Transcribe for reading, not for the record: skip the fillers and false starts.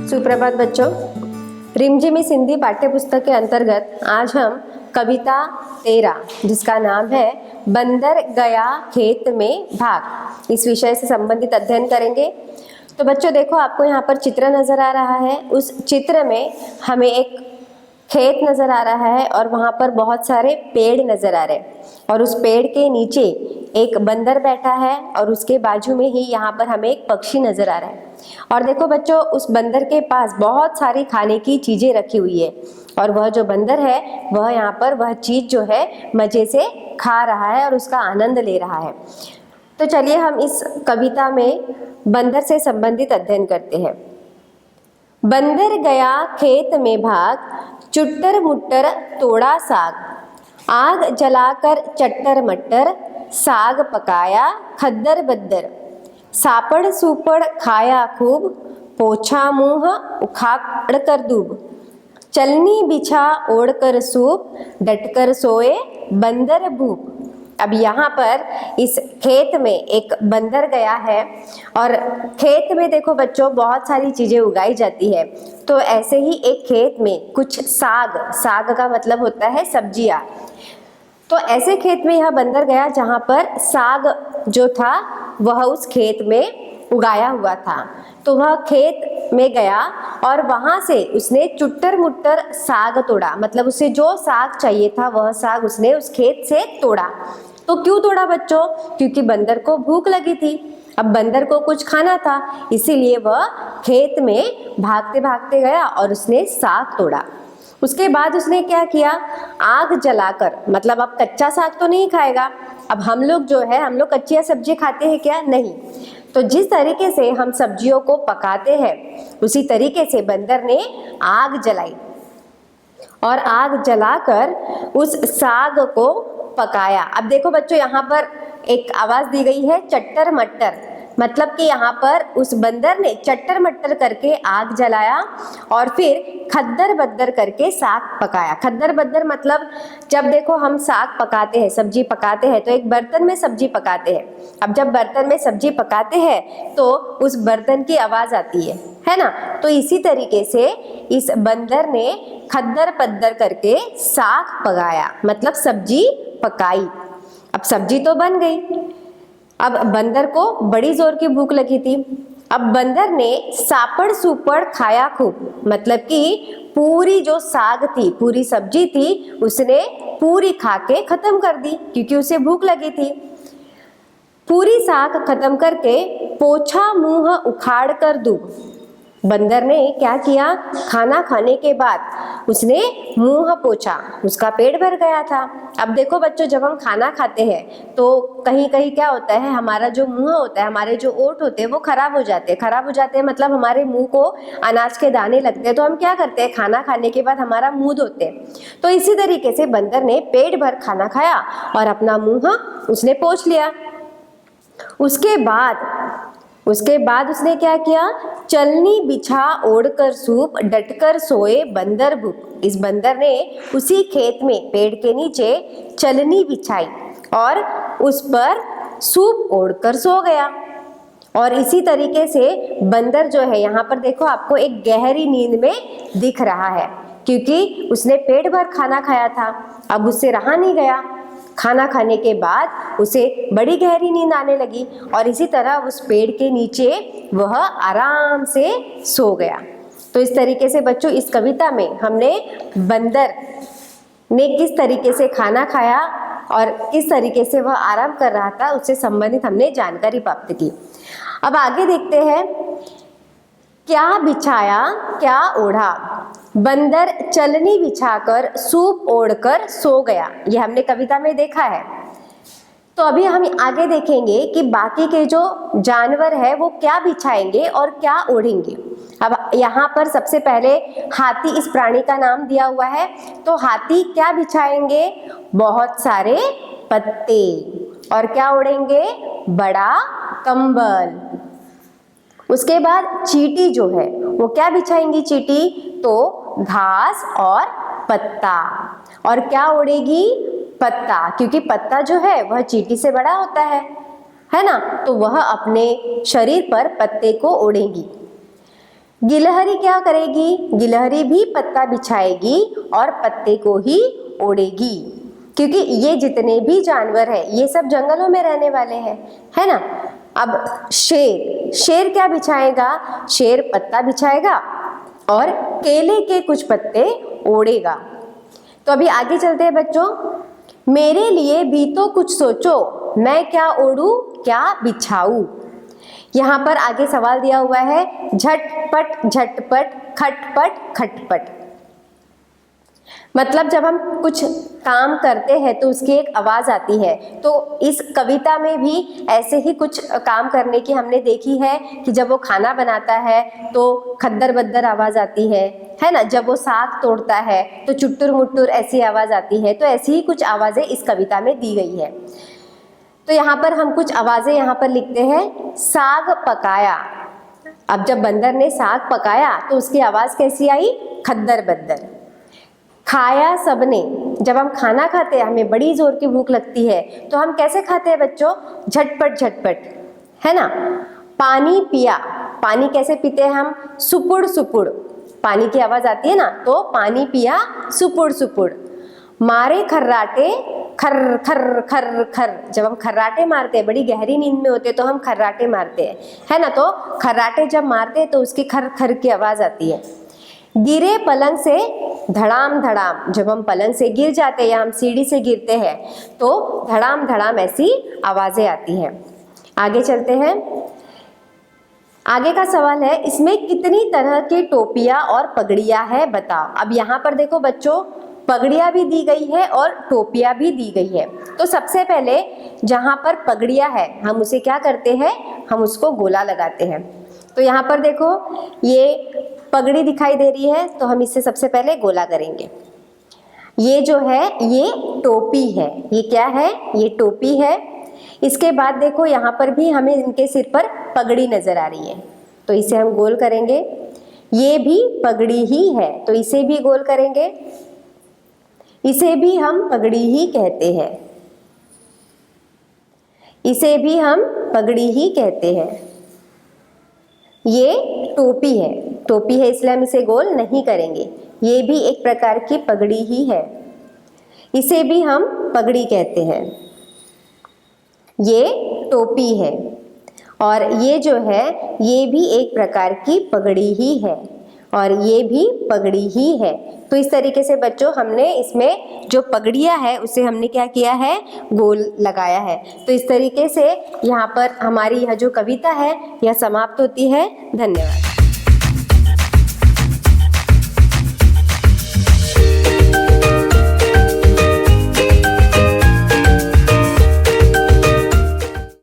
सुप्रभात बच्चों। रिमझिम इस हिंदी पाठ्य पुस्तक के अंतर्गत आज हम कविता 13 जिसका नाम है बंदर गया खेत में भाग, इस विषय से संबंधित अध्ययन करेंगे। तो बच्चों देखो, आपको यहाँ पर चित्र नजर आ रहा है। उस चित्र में हमें एक खेत नजर आ रहा है और वहाँ पर बहुत सारे पेड़ नजर आ रहे हैं और उस पेड़ के नीचे एक बंदर बैठा है और उसके बाजू में ही यहाँ पर हमें एक पक्षी नजर आ रहा है। और देखो बच्चों, उस बंदर के पास बहुत सारी खाने की चीजें रखी हुई है और वह जो बंदर है वह यहाँ पर वह चीज जो है मजे से खा रहा है और उसका आनंद ले रहा है। तो चलिए हम इस कविता में बंदर से संबंधित अध्ययन करते हैं। बंदर गया खेत में भाग, चुट्टर मुट्टर तोड़ा साग, आग जलाकर चट्टर मट्टर, साग पकाया खद्दर बद्दर, सापड़ सूपड़ खाया खूब, पोछा मुँह उखाड़ कर दूब, चलनी बिछा ओढ़ कर सूप, डटकर सोए बंदर भूप। अब यहाँ पर इस खेत में एक बंदर गया है और खेत में देखो बच्चों बहुत सारी चीजें उगाई जाती है। तो ऐसे ही एक खेत में कुछ साग का मतलब होता है सब्जियां। तो ऐसे खेत में यह बंदर गया जहाँ पर साग जो था वह उस खेत में उगाया हुआ था। तो वह खेत में गया और वहां से उसने चुट्टर मुट्टर साग तोड़ा, मतलब उसे जो साग चाहिए था वह साग उसने उस खेत से तोड़ा। तो क्यों तोड़ा बच्चों? क्योंकि बंदर को भूख लगी थी। अब बंदर को कुछ खाना था, इसीलिए वह खेत में भागते भागते गया और उसने साग तोड़ा। उसके बाद उसने क्या किया, आग जलाकर, मतलब अब कच्चा साग तो नहीं खाएगा। अब हम लोग जो है, हम लोग कच्ची सब्जी खाते हैं क्या? नहीं। तो जिस तरीके से हम सब्जियों को पकाते हैं उसी तरीके से बंदर ने आग जलाई और आग जलाकर उस साग को पकाया। अब देखो बच्चों, यहाँ पर एक आवाज दी गई है चट्टर मट्टर, मतलब कि यहाँ पर उस बंदर ने चट्टर मट्टर करके आग जलाया और फिर खद्दर बद्दर करके साग पकाया। खद्दर बद्दर मतलब जब देखो हम साग पकाते हैं, सब्जी पकाते हैं तो एक बर्तन में सब्जी पकाते हैं। अब जब बर्तन में सब्जी पकाते हैं तो उस बर्तन की आवाज आती है ना। तो इसी तरीके से इस बंदर ने खद्दर पद्दर करके साग पकाया, मतलब सब्जी पकाई। अब सब्जी तो बन गई। अब बंदर को बड़ी जोर की भूख लगी थी। अब बंदर ने सापड़ सूपड़ खाया खूब, मतलब कि पूरी जो साग थी, पूरी सब्जी थी, उसने पूरी खा के खत्म कर दी क्योंकि उसे भूख लगी थी। पूरी साग खत्म करके पोछा मुंह उखाड़ कर दूब। बंदर ने क्या किया, खाना खाने के बाद उसने मुंह पोछा, उसका पेट भर गया था। अब देखो बच्चों, जब हम खाना खाते हैं तो कहीं कहीं क्या होता है, हमारा जो मुंह होता है, हमारे जो ओंठ होते हैं वो खराब हो जाते हैं, मतलब हमारे मुंह को अनाज के दाने लगते हैं। तो हम क्या करते हैं, खाना खाने के बाद हमारा मुंह धोते हैं। तो इसी तरीके से बंदर ने पेट भर खाना खाया और अपना मुंह उसने पोंछ लिया। उसके बाद उसने क्या किया, चलनी बिछा ओढ़ कर सूप, डटकर सोए बंदर भूप। इस बंदर ने उसी खेत में पेड़ के नीचे चलनी बिछाई और उस पर सूप ओढ़कर सो गया। और इसी तरीके से बंदर जो है, यहाँ पर देखो आपको एक गहरी नींद में दिख रहा है क्योंकि उसने पेट भर खाना खाया था। अब उससे रहा नहीं गया, खाना खाने के बाद उसे बड़ी गहरी नींद आने लगी और इसी तरह उस पेड़ के नीचे वह आराम से सो गया। तो इस तरीके से बच्चों, इस कविता में हमने बंदर ने किस तरीके से खाना खाया और किस तरीके से वह आराम कर रहा था उससे संबंधित हमने जानकारी प्राप्त की। अब आगे देखते हैं, क्या बिछाया क्या ओढ़ा, बंदर चलनी बिछाकर सूप ओढ़कर सो गया। यह हमने कविता में देखा है। तो अभी हम आगे देखेंगे कि बाकी के जो जानवर है वो क्या बिछाएंगे और क्या ओढ़ेंगे। अब यहाँ पर सबसे पहले हाथी इस प्राणी का नाम दिया हुआ है। तो हाथी क्या बिछाएंगे, बहुत सारे पत्ते, और क्या ओढ़ेंगे, बड़ा कंबल। उसके बाद चींटी जो है वो क्या बिछाएंगी, चींटी तो घास और पत्ता। और क्या ओढ़ेगी, पत्ता, क्योंकि पत्ता जो है वह चींटी से बड़ा होता है ना, तो वह अपने शरीर पर पत्ते को ओढ़ेगी। गिलहरी क्या करेगी? गिलहरी भी पत्ता बिछाएगी और पत्ते को ही ओढ़ेगी, क्योंकि ये जितने भी जानवर हैं ये सब जंगलों में रहने वाले हैं, है ना। अब शेर क्या बिछाएगा? शेर पत्ता बिछाएगा और केले के कुछ पत्ते ओढ़ेगा। तो अभी आगे चलते हैं बच्चों। मेरे लिए भी तो कुछ सोचो, मैं क्या ओढ़ूं क्या बिछाऊं। यहाँ पर आगे सवाल दिया हुआ है, झटपट झटपट खटपट खटपट। मतलब जब हम कुछ काम करते हैं तो उसकी एक आवाज़ आती है। तो इस कविता में भी ऐसे ही कुछ काम करने की हमने देखी है कि जब वो खाना बनाता है तो खद्दर बद्दर आवाज़ आती है ना। जब वो साग तोड़ता है तो चुट्टुर मुट्टुर ऐसी आवाज़ आती है। तो ऐसी ही कुछ आवाज़ें इस कविता में दी गई है। तो यहाँ पर हम कुछ आवाज़ें यहाँ पर लिखते हैं, साग पकाया। अब जब बंदर ने साग पकाया तो उसकी आवाज़ कैसी आई? खद्दर बद्दर। खाया सबने, जब हम खाना खाते हैं हमें बड़ी जोर की भूख लगती है तो हम कैसे खाते हैं बच्चों? झटपट झटपट, है ना। पानी पिया, पानी कैसे पीते हैं हम? सुपुड़ सुपुड़, पानी की आवाज़ आती है ना, तो पानी पिया सुपुड़ सुपुड़। मारे खर्राटे, खर खर खर खर, जब हम खर्राटे मारते हैं, बड़ी गहरी नींद में होते हैं तो हम खर्राटे मारते हैं, है ना। तो खर्राटे जब मारते हैं तो उसकी खर खर की आवाज़ आती है। गिरे पलंग से धड़ाम धड़ाम, जब हम पलंग से गिर जाते हैं या हम सीढ़ी से गिरते हैं तो धड़ाम धड़ाम ऐसी आवाज़ें आती हैं। आगे चलते हैं। आगे का सवाल है, इसमें कितनी तरह की टोपियाँ और पगड़ियाँ है बताओ। अब यहाँ पर देखो बच्चों, पगड़ियाँ भी दी गई है और टोपियाँ भी दी गई है। तो सबसे पहले जहाँ पर पगड़ियाँ है हम उसे क्या करते हैं? हम उसको गोला लगाते हैं। तो यहाँ पर देखो ये पगड़ी दिखाई दे रही है तो हम इससे सबसे पहले गोला करेंगे। ये जो है ये टोपी है। ये क्या है? ये टोपी है। इसके बाद देखो यहाँ पर भी हमें इनके सिर पर पगड़ी नज़र आ रही है तो इसे हम गोल करेंगे। ये भी पगड़ी ही है तो इसे भी गोल करेंगे। इसे भी हम पगड़ी ही कहते हैं। इसे भी हम पगड़ी ही कहते हैं। ये टोपी है, टोपी है इसलिए हम इसे गोल नहीं करेंगे। ये भी एक प्रकार की पगड़ी ही है, इसे भी हम पगड़ी कहते हैं। ये टोपी है और ये जो है ये भी एक प्रकार की पगड़ी ही है और ये भी पगड़ी ही है। तो इस तरीके से बच्चों हमने इसमें जो पगड़ियाँ है उसे हमने क्या किया है? गोल लगाया है। तो इस तरीके से यहाँ पर हमारी यह जो कविता है यह समाप्त होती है। धन्यवाद।